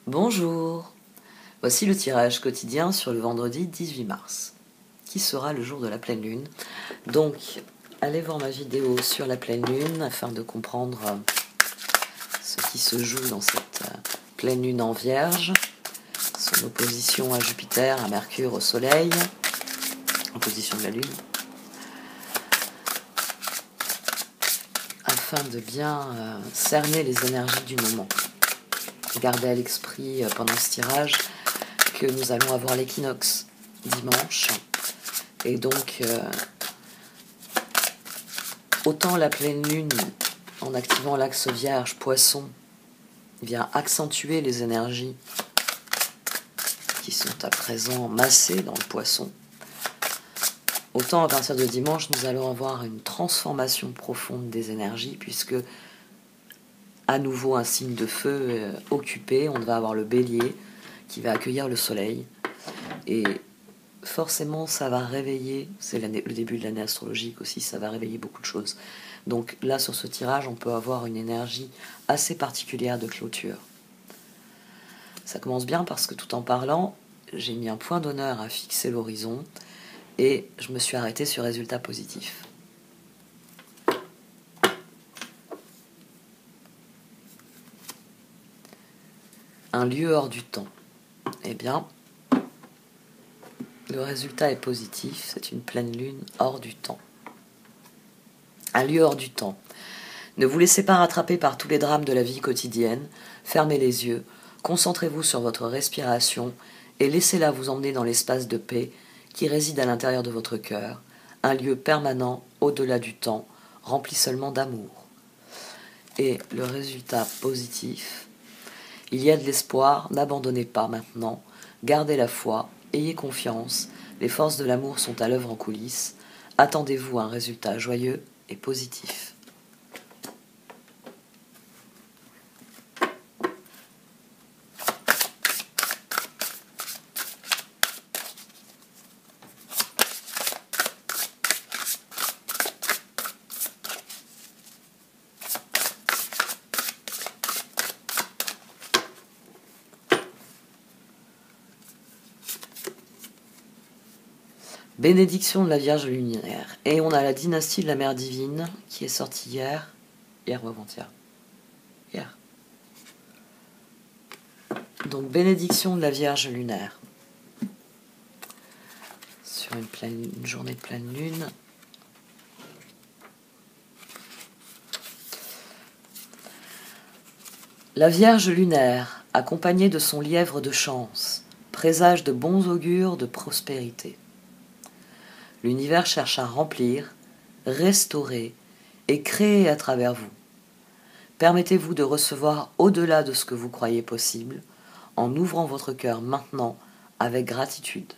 Bonjour, voici le tirage quotidien sur le vendredi 18 mars, qui sera le jour de la pleine lune. Donc, allez voir ma vidéo sur la pleine lune afin de comprendre ce qui se joue dans cette pleine lune en Vierge, son opposition à Jupiter, à Mercure, au Soleil, opposition de la Lune, afin de bien cerner les énergies du moment. Gardez à l'esprit pendant ce tirage que nous allons avoir l'équinoxe dimanche, et donc autant la pleine lune, en activant l'axe Vierge-Poisson, vient accentuer les énergies qui sont à présent massées dans le Poisson, autant à partir de dimanche, nous allons avoir une transformation profonde des énergies, puisque à nouveau un signe de feu occupé, on va avoir le Bélier qui va accueillir le Soleil, et forcément ça va réveiller, c'est le début de l'année astrologique aussi, ça va réveiller beaucoup de choses. Donc là sur ce tirage on peut avoir une énergie assez particulière de clôture. Ça commence bien parce que tout en parlant, j'ai mis un point d'honneur à fixer l'horizon et je me suis arrêtée sur résultat positif. Un lieu hors du temps. Eh bien, le résultat est positif, c'est une pleine lune hors du temps. Un lieu hors du temps. Ne vous laissez pas rattraper par tous les drames de la vie quotidienne, fermez les yeux, concentrez-vous sur votre respiration et laissez-la vous emmener dans l'espace de paix qui réside à l'intérieur de votre cœur, un lieu permanent au-delà du temps, rempli seulement d'amour. Et le résultat positif, il y a de l'espoir, n'abandonnez pas maintenant, gardez la foi, ayez confiance, les forces de l'amour sont à l'œuvre en coulisses, attendez-vous à un résultat joyeux et positif. Bénédiction de la Vierge lunaire. Et on a la dynastie de la Mère divine qui est sortie hier ou avant-hier. Hier. Donc bénédiction de la Vierge lunaire. Sur une journée de pleine lune. La Vierge lunaire, accompagnée de son lièvre de chance, présage de bons augures de prospérité. L'univers cherche à remplir, restaurer et créer à travers vous. Permettez-vous de recevoir au-delà de ce que vous croyez possible en ouvrant votre cœur maintenant avec gratitude.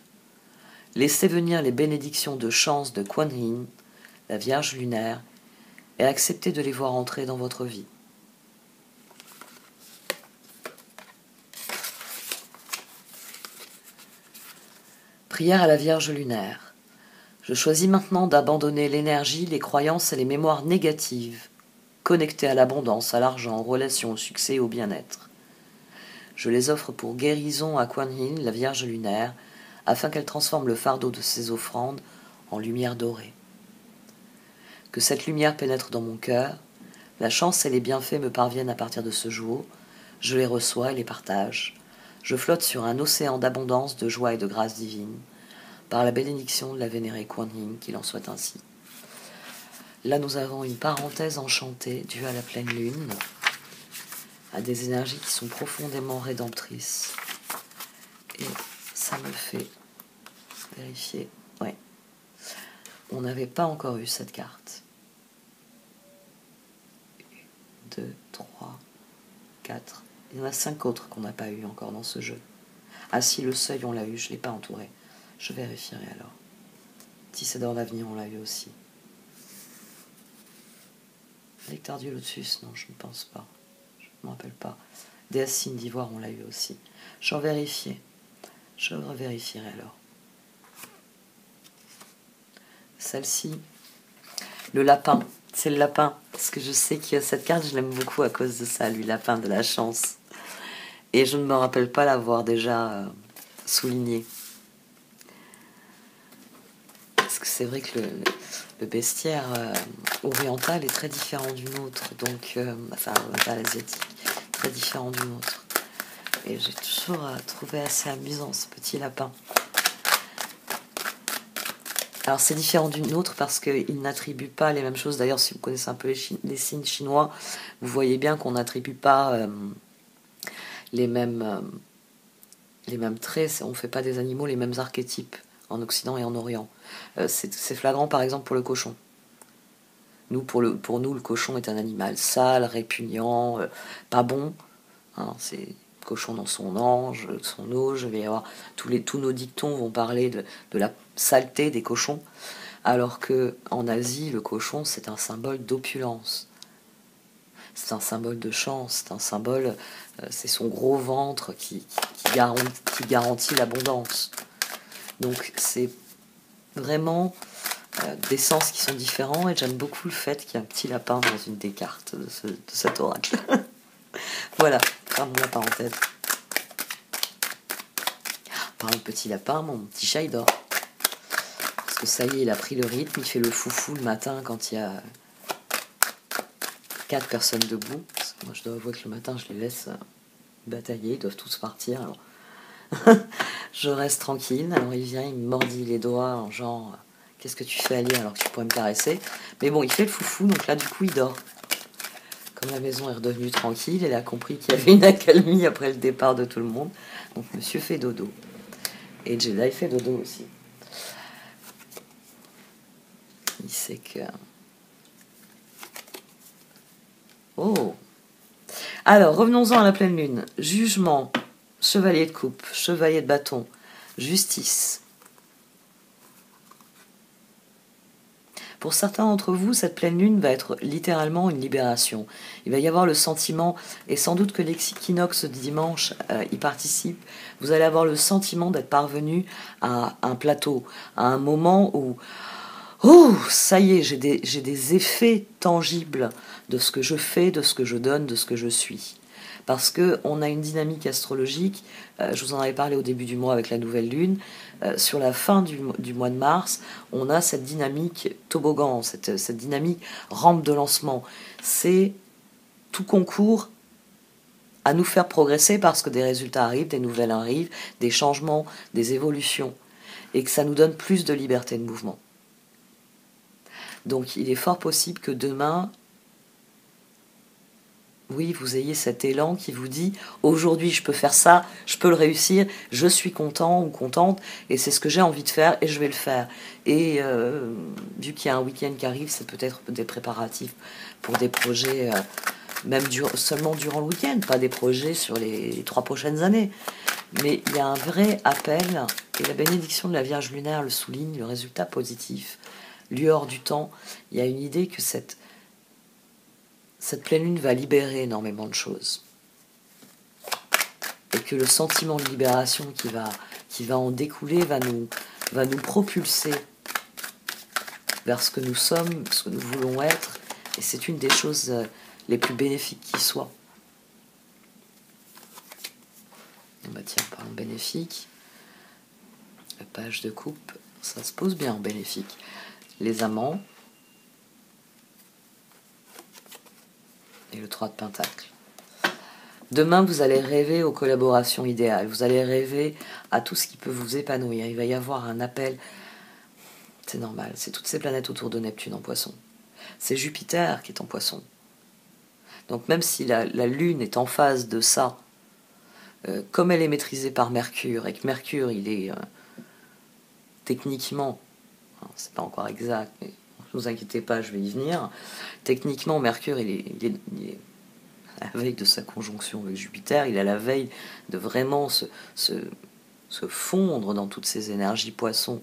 Laissez venir les bénédictions de chance de Kuan Yin, la Vierge lunaire, et acceptez de les voir entrer dans votre vie. Prière à la Vierge lunaire. Je choisis maintenant d'abandonner l'énergie, les croyances et les mémoires négatives, connectées à l'abondance, à l'argent, aux relations, au succès et au bien-être. Je les offre pour guérison à Kuan Yin, la Vierge lunaire, afin qu'elle transforme le fardeau de ses offrandes en lumière dorée. Que cette lumière pénètre dans mon cœur, la chance et les bienfaits me parviennent à partir de ce jour, je les reçois et les partage. Je flotte sur un océan d'abondance, de joie et de grâce divine, par la bénédiction de la vénérée Kuan Yin, qu'il en soit ainsi. Là, nous avons une parenthèse enchantée due à la pleine lune, à des énergies qui sont profondément rédemptrices. Et ça me fait vérifier. Ouais. On n'avait pas encore eu cette carte. 1, 2, 3, 4. Il y en a 5 autres qu'on n'a pas eu encore dans ce jeu. Ah si, le seuil, on l'a eu, je ne l'ai pas entouré. Je vérifierai alors. Si c'est dans l'avenir, on l'a eu aussi. Lecteur du Lotus, non, je ne pense pas. Je ne me rappelle pas. Déesse signe d'ivoire, on l'a eu aussi. J'en vérifierai. Je revérifierai alors. Celle-ci, le lapin. C'est le lapin. Parce que je sais qu'il y a cette carte, je l'aime beaucoup à cause de ça, lui, lapin de la chance. Et je ne me rappelle pas l'avoir déjà souligné. Parce que c'est vrai que le bestiaire oriental est très différent du nôtre, donc, enfin oriental asiatique, très différent du nôtre. Et j'ai toujours trouvé assez amusant ce petit lapin. Alors c'est différent du nôtre parce qu'il n'attribue pas les mêmes choses. D'ailleurs, si vous connaissez un peu les signes chinois, vous voyez bien qu'on n'attribue pas les mêmes traits. On ne fait pas des animaux les mêmes archétypes en Occident et en Orient. C'est flagrant par exemple pour le cochon. Pour nous, le cochon est un animal sale, répugnant, pas bon. Hein, c'est cochon dans son auge. Il va y avoir tous nos dictons vont parler de la saleté des cochons, alors que en Asie, le cochon c'est un symbole d'opulence. C'est un symbole de chance, c'est un symbole, c'est son gros ventre qui garantit l'abondance. Donc c'est vraiment des sens qui sont différents, et j'aime beaucoup le fait qu'il y ait un petit lapin dans une des cartes de cet oracle. Voilà, fermons la parenthèse. Par un petit lapin, mon petit chat il dort. Parce que ça y est, il a pris le rythme, il fait le foufou le matin quand il y a 4 personnes debout. Parce que moi je dois avouer que le matin je les laisse batailler, ils doivent tous partir. Alors je reste tranquille, alors il vient, il me mordit les doigts en genre qu'est-ce que tu fais Ali alors que tu pourrais me caresser. Mais bon, il fait le foufou, donc là du coup il dort. Comme la maison est redevenue tranquille, elle a compris qu'il y avait une accalmie après le départ de tout le monde. Donc monsieur fait dodo. Et Jedi fait dodo aussi. Il sait que... Oh! Alors, revenons-en à la pleine lune. Jugement, chevalier de coupe, chevalier de bâton, justice. Pour certains d'entre vous, cette pleine lune va être littéralement une libération. Il va y avoir le sentiment, et sans doute que l'équinoxe de dimanche y participe, vous allez avoir le sentiment d'être parvenu à un plateau, à un moment où oh, ça y est, j'ai des effets tangibles de ce que je fais, de ce que je donne, de ce que je suis. Parce qu'on a une dynamique astrologique, je vous en avais parlé au début du mois avec la nouvelle lune, sur la fin du mois de mars, on a cette dynamique toboggan, cette dynamique rampe de lancement. C'est tout concours à nous faire progresser parce que des résultats arrivent, des nouvelles arrivent, des changements, des évolutions, et que ça nous donne plus de liberté de mouvement. Donc il est fort possible que demain, oui, vous ayez cet élan qui vous dit aujourd'hui je peux faire ça, je peux le réussir, je suis content ou contente et c'est ce que j'ai envie de faire et je vais le faire. Et vu qu'il y a un week-end qui arrive, c'est peut-être des préparatifs pour des projets même seulement durant le week-end, pas des projets sur les 3 prochaines années. Mais il y a un vrai appel, et la bénédiction de la Vierge lunaire le souligne, le résultat positif. Lueur du temps, il y a une idée que cette pleine lune va libérer énormément de choses. Et que le sentiment de libération qui va en découler va nous propulser vers ce que nous sommes, ce que nous voulons être. Et c'est une des choses les plus bénéfiques qui soient. Bah tiens, parlons bénéfique. La page de coupe, ça se pose bien en bénéfique. Les amants. Et le 3 de Pentacle. Demain, vous allez rêver aux collaborations idéales. Vous allez rêver à tout ce qui peut vous épanouir. Il va y avoir un appel. C'est normal. C'est toutes ces planètes autour de Neptune en Poisson. C'est Jupiter qui est en Poisson. Donc même si la Lune est en phase de ça, comme elle est maîtrisée par Mercure, et que Mercure, il est techniquement, c'est pas encore exact, mais ne vous inquiétez pas, je vais y venir. Techniquement, Mercure, il est à la veille de sa conjonction avec Jupiter, il est à la veille de vraiment se fondre dans toutes ces énergies poissons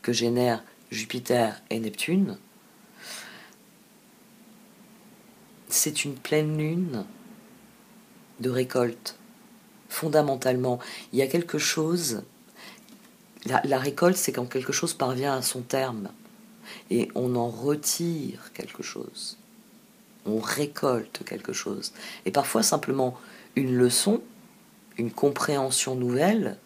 que génèrent Jupiter et Neptune. C'est une pleine lune de récolte. Fondamentalement, il y a quelque chose... La récolte, c'est quand quelque chose parvient à son terme. Et on en retire quelque chose. On récolte quelque chose. Et parfois simplement une leçon, une compréhension nouvelle,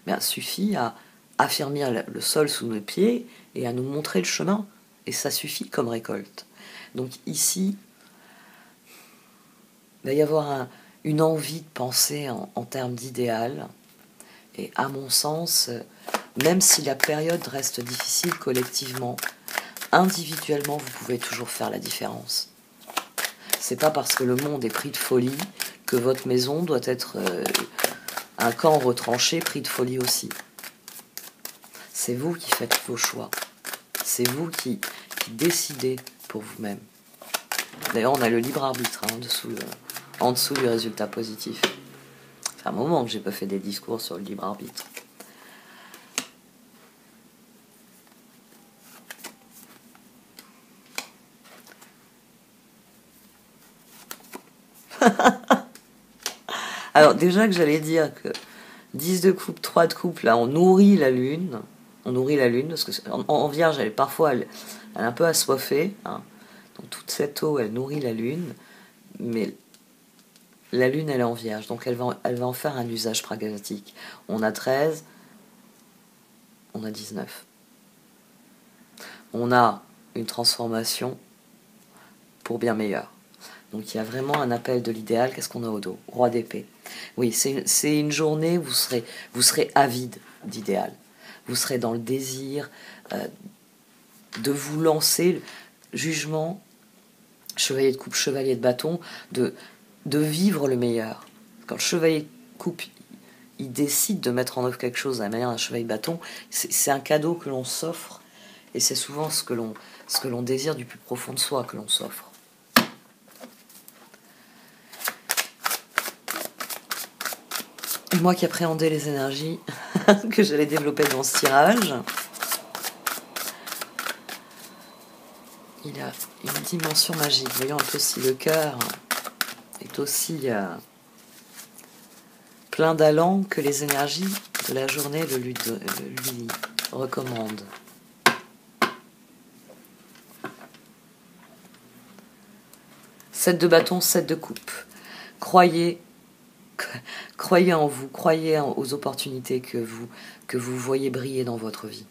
bien, suffit à affermir le sol sous nos pieds et à nous montrer le chemin. Et ça suffit comme récolte. Donc ici, il va y avoir une envie de penser en termes d'idéal. Et à mon sens, même si la période reste difficile collectivement, individuellement, vous pouvez toujours faire la différence. C'est pas parce que le monde est pris de folie que votre maison doit être un camp retranché pris de folie aussi. C'est vous qui faites vos choix. C'est vous qui décidez pour vous-même. D'ailleurs, on a le libre arbitre en dessous du résultat positif. Ça fait un moment que j'ai pas fait des discours sur le libre arbitre. Alors déjà que j'allais dire que 10 de coupe, 3 de coupe, là on nourrit la lune. On nourrit la lune, parce que en vierge, parfois elle est un peu assoiffée. Hein. Donc toute cette eau, elle nourrit la lune. Mais la lune, elle est en vierge, donc elle va en faire un usage pragmatique. On a 13, on a 19. On a une transformation pour bien meilleur. Donc il y a vraiment un appel de l'idéal. Qu'est-ce qu'on a au dos? Roi d'épée. Oui, c'est une journée où vous serez avide d'idéal. Vous serez dans le désir de vous lancer, jugement, chevalier de coupe, chevalier de bâton, de vivre le meilleur. Quand le chevalier de coupe, il décide de mettre en œuvre quelque chose à la manière d'un chevalier de bâton, c'est un cadeau que l'on s'offre, et c'est souvent ce que l'on désire du plus profond de soi que l'on s'offre. Et moi qui appréhendais les énergies que j'allais développer dans ce tirage, il a une dimension magique. Voyons un peu si le cœur est aussi plein d'allant que les énergies de la journée lui recommandent. Sept de bâton, 7 de coupe. Croyez en vous, croyez aux opportunités que vous voyez briller dans votre vie.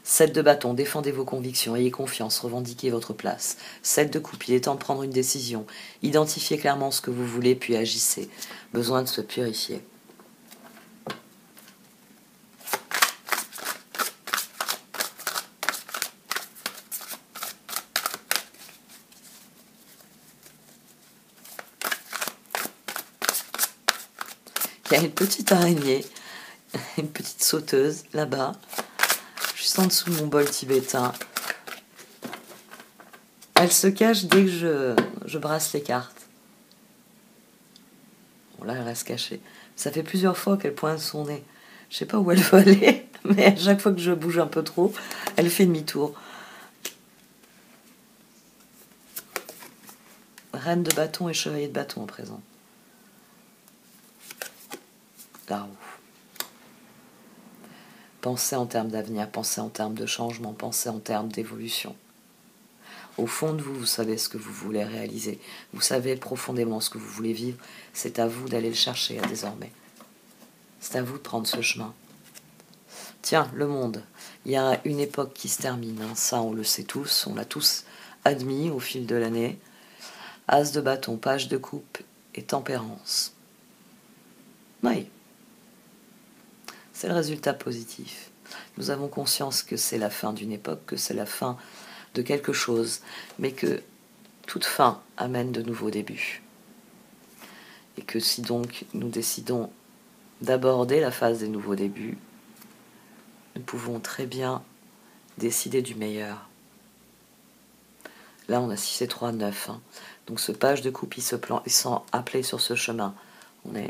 7 de bâton, défendez vos convictions, ayez confiance, revendiquez votre place. 7 de coupe, il est temps de prendre une décision. Identifiez clairement ce que vous voulez, puis agissez. Besoin de se purifier. Il y a une petite araignée, une petite sauteuse là-bas, juste en dessous de mon bol tibétain. Elle se cache dès que je brasse les cartes. Bon, là, elle reste cachée. Ça fait plusieurs fois qu'elle pointe son nez. Je sais pas où elle veut aller, mais à chaque fois que je bouge un peu trop, elle fait demi-tour. Reine de bâton et chevalier de bâton à présent. Là où. Pensez en termes d'avenir, pensez en termes de changement, pensez en termes d'évolution. Au fond de vous, vous savez ce que vous voulez réaliser. Vous savez profondément ce que vous voulez vivre. C'est à vous d'aller le chercher désormais. C'est à vous de prendre ce chemin. Tiens, le monde. Il y a une époque qui se termine. Hein. Ça, on le sait tous. On l'a tous admis au fil de l'année. As de bâton, page de coupe et tempérance. Oui. C'est le résultat positif. Nous avons conscience que c'est la fin d'une époque, que c'est la fin de quelque chose, mais que toute fin amène de nouveaux débuts. Et que si donc nous décidons d'aborder la phase des nouveaux débuts, nous pouvons très bien décider du meilleur. Là, on a 6 et 3, 9. Hein. Donc ce page de coupe, il sent appelé sur ce chemin. On a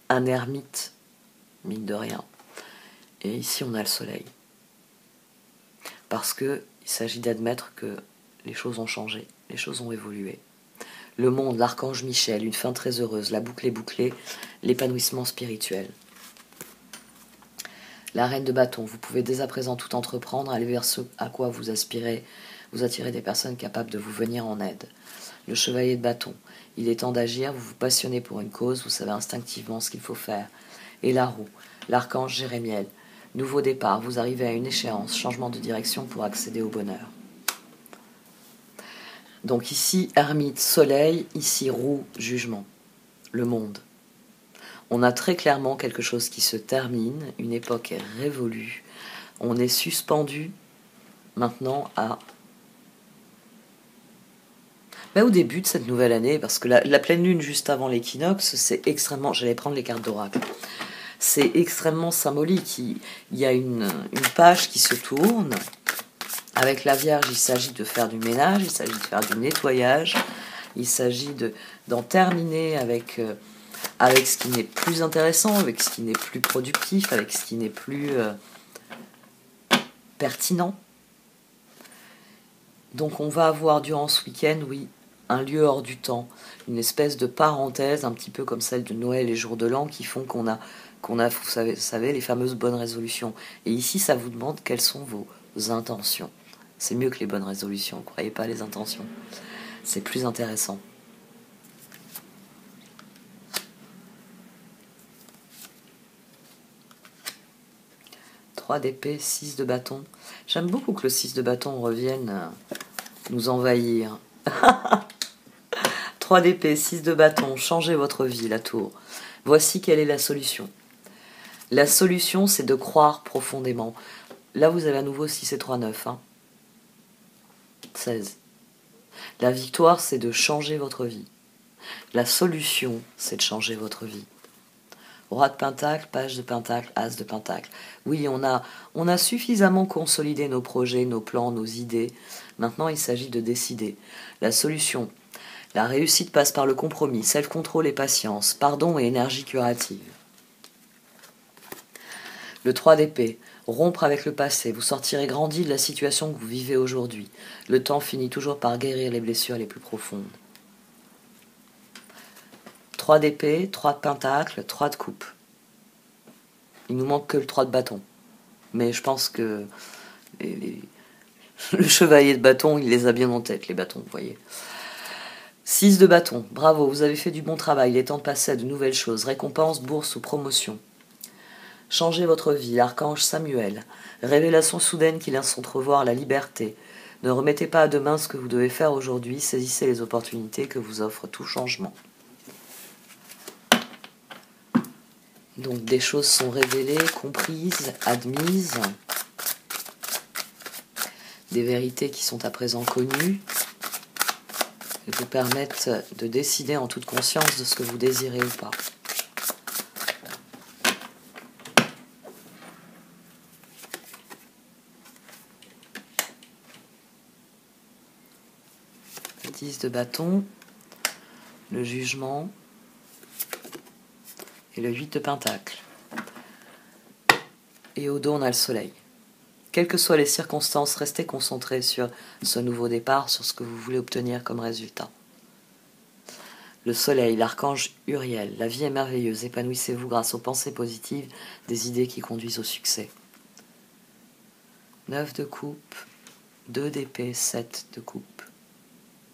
un ermite, mine de rien. Et ici, on a le soleil. Parce qu'il s'agit d'admettre que les choses ont changé, les choses ont évolué. Le monde, l'archange Michel, une fin très heureuse, la boucle est bouclée, l'épanouissement spirituel. La reine de bâton, vous pouvez dès à présent tout entreprendre, aller vers ce à quoi vous aspirez, vous attirez des personnes capables de vous venir en aide. Le chevalier de bâton. Il est temps d'agir, vous vous passionnez pour une cause, vous savez instinctivement ce qu'il faut faire. Et la roue. L'archange Jérémiel. Nouveau départ, vous arrivez à une échéance, changement de direction pour accéder au bonheur. Donc ici, ermite, soleil, ici, roue, jugement. Le monde. On a très clairement quelque chose qui se termine, une époque est révolue. On est suspendu maintenant à... au début de cette nouvelle année, parce que la pleine lune juste avant l'équinoxe, c'est extrêmement... J'allais prendre les cartes d'oracle. C'est extrêmement symbolique. Il y a une page qui se tourne. Avec la Vierge, il s'agit de faire du ménage, il s'agit de faire du nettoyage, il s'agit d'en terminer avec ce qui n'est plus intéressant, avec ce qui n'est plus productif, avec ce qui n'est plus pertinent. Donc on va avoir durant ce week-end, oui, un lieu hors du temps, une espèce de parenthèse, un petit peu comme celle de Noël et Jour de l'An, qui font qu'on a, vous savez, les fameuses bonnes résolutions. Et ici, ça vous demande quelles sont vos intentions. C'est mieux que les bonnes résolutions, ne croyez pas les intentions. C'est plus intéressant. Trois d'épée, 6 de bâton. J'aime beaucoup que le 6 de bâton revienne nous envahir. 3 d'épée, 6 de bâton, changez votre vie, la tour. Voici quelle est la solution. La solution, c'est de croire profondément. Là, vous avez à nouveau 6 et 3, 9. 16. La victoire, c'est de changer votre vie. La solution, c'est de changer votre vie. Roi de pentacle, page de pentacle, as de pentacle. Oui, on a suffisamment consolidé nos projets, nos plans, nos idées. Maintenant, il s'agit de décider. La solution. La réussite passe par le compromis, self-control et patience, pardon et énergie curative. Le 3 d'épée. Rompre avec le passé. Vous sortirez grandi de la situation que vous vivez aujourd'hui. Le temps finit toujours par guérir les blessures les plus profondes. 3 d'épée, 3 de pentacle, 3 de coupe. Il nous manque que le 3 de bâton. Mais je pense que le chevalier de bâton, il les a bien en tête, les bâtons, vous voyez. 6 de bâton. Bravo, vous avez fait du bon travail. Il est temps de passer à de nouvelles choses. Récompense, bourse ou promotion. Changez votre vie, l'archange Samuel. Révélation soudaine qui laisse entrevoir la liberté. Ne remettez pas à demain ce que vous devez faire aujourd'hui. Saisissez les opportunités que vous offre tout changement. Donc des choses sont révélées, comprises, admises. Des vérités qui sont à présent connues et vous permettent de décider en toute conscience de ce que vous désirez ou pas. Le 10 de bâton, le jugement et le 8 de pentacle. Et au dos, on a le soleil. Quelles que soient les circonstances, restez concentrés sur ce nouveau départ, sur ce que vous voulez obtenir comme résultat. Le soleil, l'archange Uriel, la vie est merveilleuse, épanouissez-vous grâce aux pensées positives, des idées qui conduisent au succès. 9 de coupe, 2 d'épée, 7 de coupe.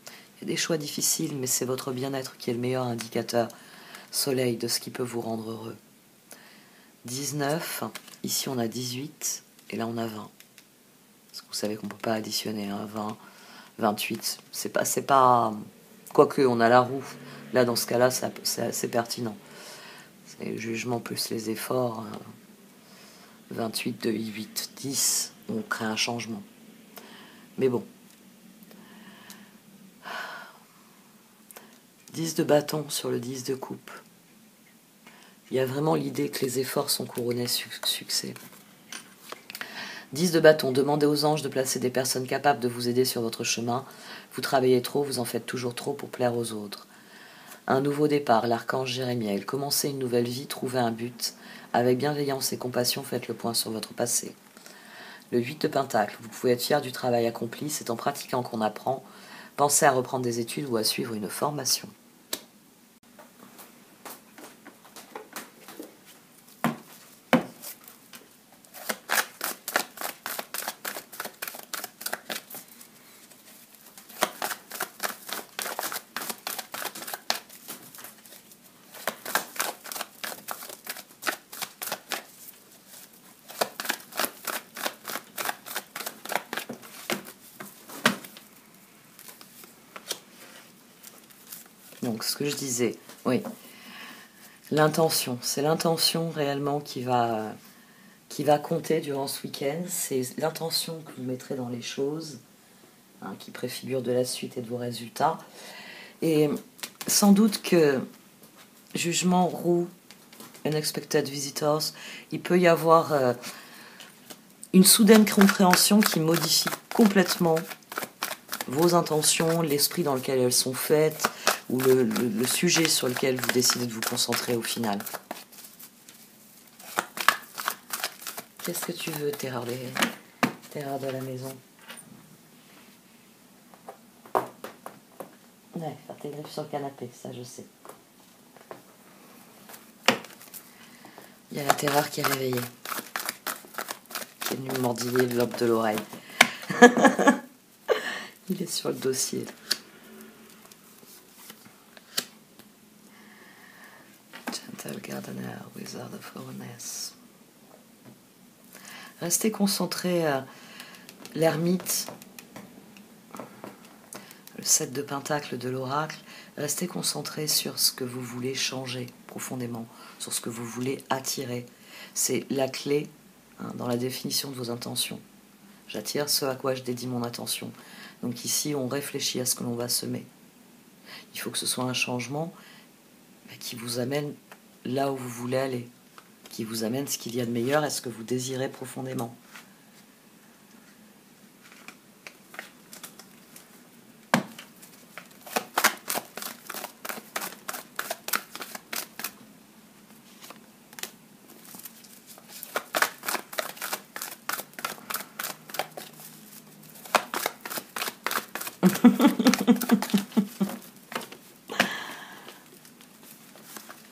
Il y a des choix difficiles, mais c'est votre bien-être qui est le meilleur indicateur, soleil, de ce qui peut vous rendre heureux. 19, ici on a 18, et là on a 20. Parce que vous savez qu'on ne peut pas additionner, 20, 28, c'est pas... Quoique, on a la roue. Là, dans ce cas-là, c'est assez pertinent. C'est le jugement plus les efforts. 28, 2, 8, 10, on crée un changement. Mais bon. 10 de bâton sur le 10 de coupe. Il y a vraiment l'idée que les efforts sont couronnés succès. 10 de bâton, demandez aux anges de placer des personnes capables de vous aider sur votre chemin. Vous travaillez trop, vous en faites toujours trop pour plaire aux autres. Un nouveau départ, l'archange Jérémiel. Commencez une nouvelle vie, trouvez un but. Avec bienveillance et compassion, faites le point sur votre passé. Le 8 de pentacle, vous pouvez être fier du travail accompli, c'est en pratiquant qu'on apprend. Pensez à reprendre des études ou à suivre une formation. Donc, ce que je disais, oui. L'intention, c'est l'intention réellement qui va compter durant ce week-end. C'est l'intention que vous mettrez dans les choses, hein, qui préfigure de la suite et de vos résultats. Et sans doute que jugement, roue, unexpected visitors, il peut y avoir une soudaine compréhension qui modifie complètement vos intentions, l'esprit dans lequel elles sont faites, ou le sujet sur lequel vous décidez de vous concentrer au final. Qu'est-ce que tu veux, terreur de la maison? Ouais, faire tes griffes sur le canapé, ça je sais. Il y a la terreur qui est réveillée, qui est venue me mordiller le lobe de l'oreille. Il est sur le dossier. Gentle gardener, wizard of awareness. Restez concentré à l'ermite, le 7 de pentacle de l'oracle. Restez concentré sur ce que vous voulez changer profondément, sur ce que vous voulez attirer. C'est la clé, hein, dans la définition de vos intentions. J'attire ce à quoi je dédie mon attention. Donc ici, on réfléchit à ce que l'on va semer. Il faut que ce soit un changement qui vous amène là où vous voulez aller, qui vous amène ce qu'il y a de meilleur et ce que vous désirez profondément.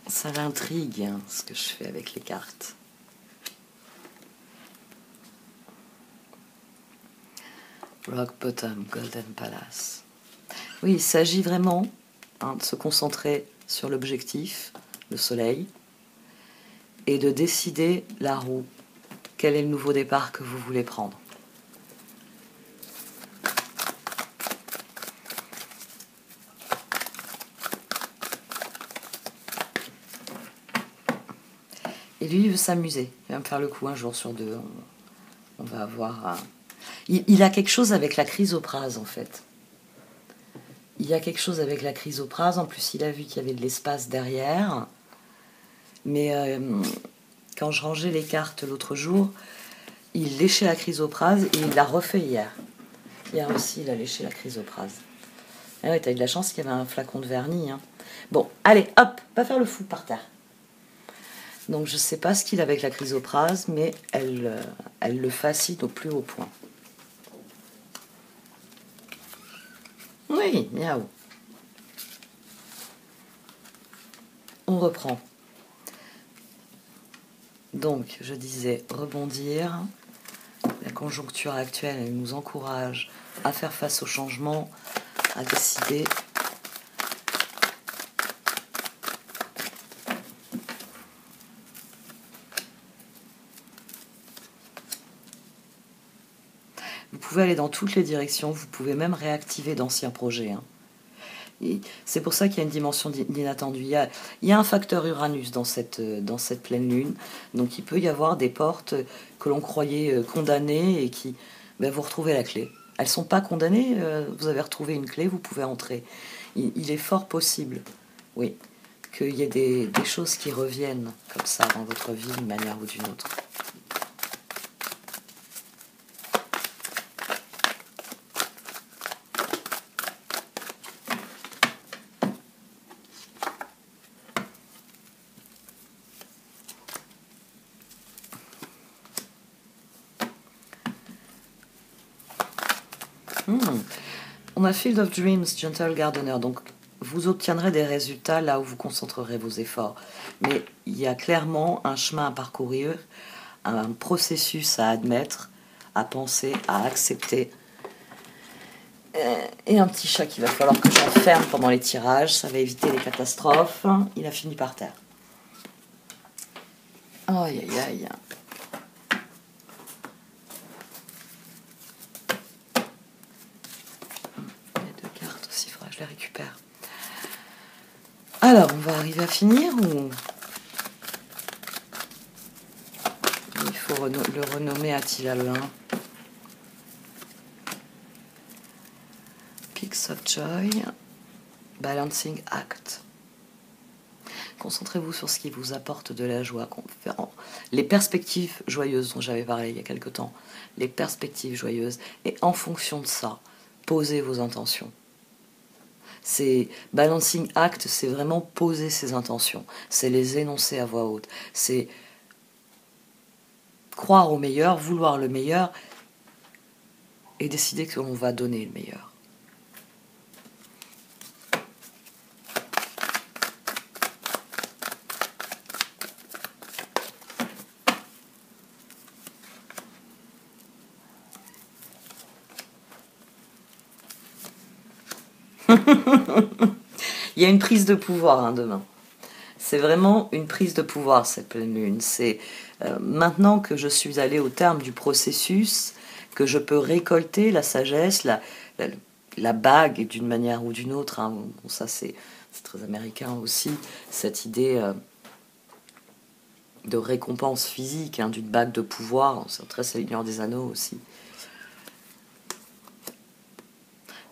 Ça l'intrigue, hein, ce que je fais avec les cartes. Rock Bottom, Golden Palace. Oui, il s'agit vraiment, hein, de se concentrer sur l'objectif, le soleil, et de décider la roue. Quel est le nouveau départ que vous voulez prendre? Et lui, il veut s'amuser. Il va me faire le coup un jour sur deux. On va avoir... Il a quelque chose avec la chrysoprase, en fait. Il y a quelque chose avec la chrysoprase. En plus, il a vu qu'il y avait de l'espace derrière. Mais quand je rangeais les cartes l'autre jour, il léchait la chrysoprase et il l'a refait hier. Hier aussi, il a léché la chrysoprase. Ah ouais, t'as eu de la chance qu'il y avait un flacon de vernis. Hein. Bon, allez, hop, pas faire le fou par terre. Donc je ne sais pas ce qu'il a avec la chrysoprase, mais elle le fascine au plus haut point. Oui, miaou. On reprend. Donc, je disais rebondir. La conjoncture actuelle, elle nous encourage à faire face au changement, à décider. Vous pouvez aller dans toutes les directions, vous pouvez même réactiver d'anciens projets. Hein. C'est pour ça qu'il y a une dimension d'inattendu. Il y a un facteur Uranus dans cette pleine lune, donc il peut y avoir des portes que l'on croyait condamnées et qui, vous retrouvez la clé. Elles ne sont pas condamnées, vous avez retrouvé une clé, vous pouvez entrer. Il est fort possible, oui, qu'il y ait des choses qui reviennent comme ça dans votre vie d'une manière ou d'une autre. On a Field of Dreams, Gentle Gardener, donc vous obtiendrez des résultats là où vous concentrerez vos efforts. Mais il y a clairement un chemin à parcourir, un processus à admettre, à penser, à accepter. Et un petit chat qu'il va falloir que j'enferme pendant les tirages, ça va éviter les catastrophes. Il a fini par terre. Aïe aïe aïe. Les deux cartes aussi, il faudra que je les récupère. Alors, on va arriver à finir ou il faut le renommer Attila le 1. Peaks of Joy, Balancing Act. Concentrez-vous sur ce qui vous apporte de la joie. Les perspectives joyeuses dont j'avais parlé il y a quelque temps. Les perspectives joyeuses. Et en fonction de ça, posez vos intentions. C'est Balancing Act, c'est vraiment poser ses intentions. C'est les énoncer à voix haute. C'est croire au meilleur, vouloir le meilleur et décider que l'on va donner le meilleur. Il y a une prise de pouvoir demain. C'est vraiment une prise de pouvoir cette pleine lune. C'est maintenant que je suis allée au terme du processus, que je peux récolter la sagesse, la bague d'une manière ou d'une autre. Bon, ça c'est très américain aussi, cette idée de récompense physique, d'une bague de pouvoir. C'est très Seigneur des Anneaux aussi.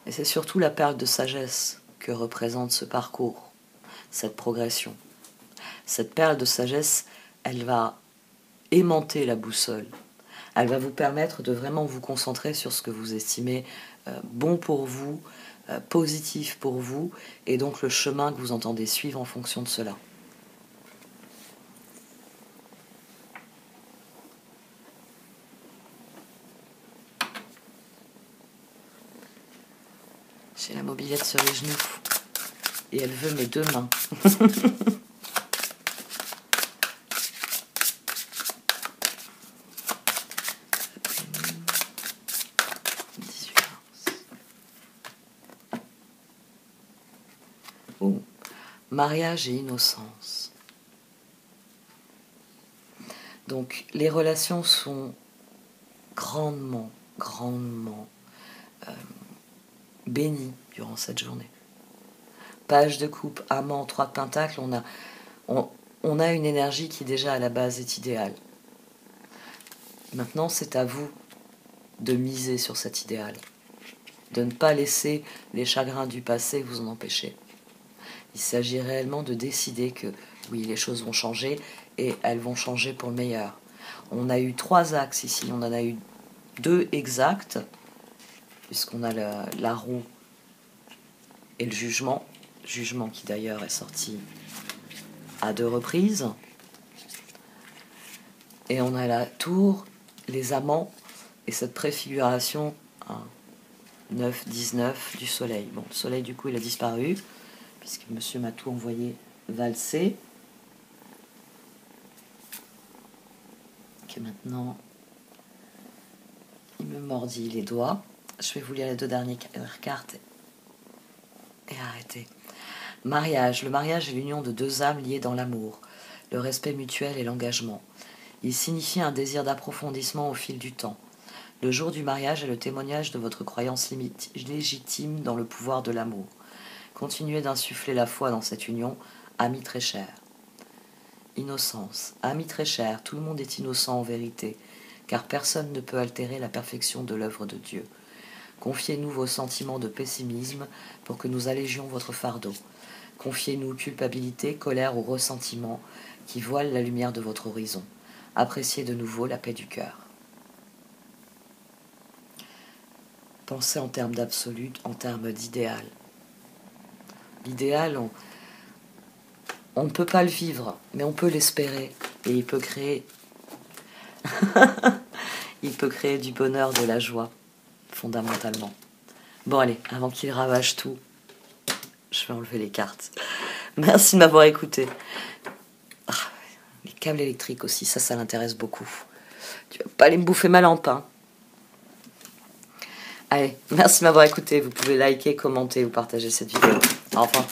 Et c'est surtout la perle de sagesse que représente ce parcours, cette progression. Cette perle de sagesse, elle va aimanter la boussole. Elle va vous permettre de vraiment vous concentrer sur ce que vous estimez bon pour vous, positif pour vous, et donc le chemin que vous entendez suivre en fonction de cela. J'ai la mobilette sur les genoux et elle veut mes 2 mains. Oh, mariage et innocence. Donc les relations sont grandement béni durant cette journée. Page de coupe, amant, 3 de pentacles, on a une énergie qui déjà à la base est idéale. Maintenant, c'est à vous de miser sur cet idéal, de ne pas laisser les chagrins du passé vous en empêcher. Il s'agit réellement de décider que oui, les choses vont changer et elles vont changer pour le meilleur. On a eu 3 axes ici, on en a eu 2 exacts, puisqu'on a la roue et le jugement qui d'ailleurs est sorti à 2 reprises. Et on a la tour, les amants, et cette préfiguration 9, 19 du soleil. Bon, le soleil du coup il a disparu, puisque monsieur m'a tout envoyé valser. Que maintenant, il me mordit les doigts. Je vais vous lire les 2 dernières cartes et arrêter. Mariage. Le mariage est l'union de 2 âmes liées dans l'amour, le respect mutuel et l'engagement. Il signifie un désir d'approfondissement au fil du temps. Le jour du mariage est le témoignage de votre croyance légitime dans le pouvoir de l'amour. Continuez d'insuffler la foi dans cette union, amis très chers. Innocence. Amis très chers, tout le monde est innocent en vérité, car personne ne peut altérer la perfection de l'œuvre de Dieu. Confiez-nous vos sentiments de pessimisme pour que nous allégions votre fardeau. Confiez-nous culpabilité, colère ou ressentiment qui voilent la lumière de votre horizon. Appréciez de nouveau la paix du cœur. Pensez en termes d'absolu, en termes d'idéal. L'idéal, on ne peut pas le vivre, mais on peut l'espérer. Et il peut créer du bonheur, de la joie, fondamentalement. Bon allez, avant qu'il ravage tout, je vais enlever les cartes. Merci de m'avoir écouté. Les câbles électriques aussi, ça l'intéresse beaucoup. Tu vas pas aller me bouffer ma lampe, hein. Allez, merci de m'avoir écouté. Vous pouvez liker, commenter ou partager cette vidéo. Au revoir.